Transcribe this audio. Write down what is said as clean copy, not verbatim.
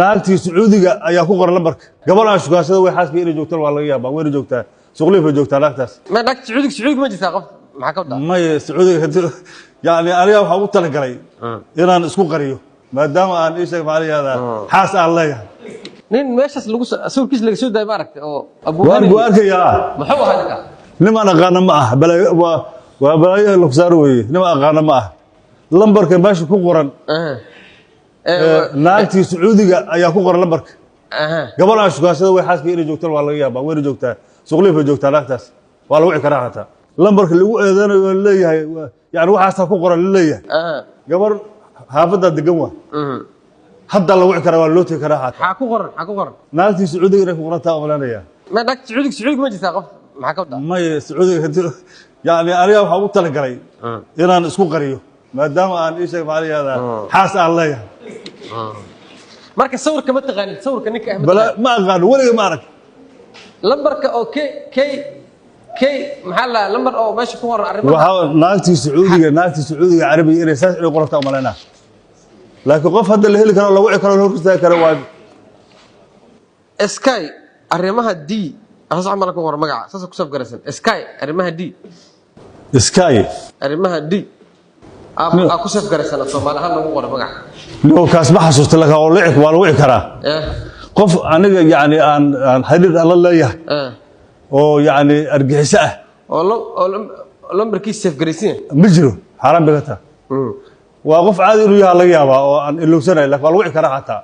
naagtii Sacuudiga ayaa ku qoran lambarka gabadha shukaasada way xaaskii inay joogto waa laga yaabaa way joogtaa suuqlifa joogtaa naagtaas ma naagtii Sacuudiga ma jirtaa qof maxaa ka wadaa may Sacuudiga yani aniga waxa ugu tala galay inaan isku qariyo maadaama aan isha faaliyaada xaas aan leeyahay nin meeshas lagu sawirkiis laga soo daay maaragtay oo waan ku arkaya maxuu ahaa ninka niman aqaan ma ah bal waa balaayo lagu saaro weeye niman aqaan ma ah lambarka meesha ku qoran naagtii Sacuudiga ayaa ku qoran lambarka gabadha shukaasada way xaaskii inay joogto waa laga yaabaa way joogtaa suuqlifa joogtaa naagtaas waa lagu cikaa xataa lambarka lagu eedanayo leeyahay yani waxaas ku qoran leeyahay gabar haafada degan waa hadda lagu cikaa waa loo tii karaa xataa ku qoran naagtii Sacuudiga inay ku qorantaa oolaanaya ma naagtii Sacuudiga ma jirtaa qof maxaa ka wadaa may Sacuudiga yani aniga waxa ugu tala galay inaan isku qariyo maadaama aan isha faaliyaada xaas aan leeyahay marka sawirka ma taqaanid sawirka ninka Ahmed bala ma aqaan waliga ma arag lambarka oo kay maxaa la lambar oo meesha ku qoran arrimaha waxa naagtii Sacuudiga Carabiga inay saas ay qorata umalena laakiin qof hadda la heli karo lagu cikaa hor istaag karo waa Sky arrimaha D asaas amal ku qoran magaca saas ku saf garaysan Sky arrimaha D arrimaha D aku saf garaysan Soomaaliha lagu qoran magaca loo kaas ma xasuusto laga oo leeyahay waa lagu cikaa qof aniga yani aan xiriir alla leeyahay oo yani argixisa ah oo lambarkiisa saf garaysan ma jiro xaraan bigata waa qof caadi inuu yahay laga yaabaa oo aan ilowsanay laakiin waa lagu cikaa xataa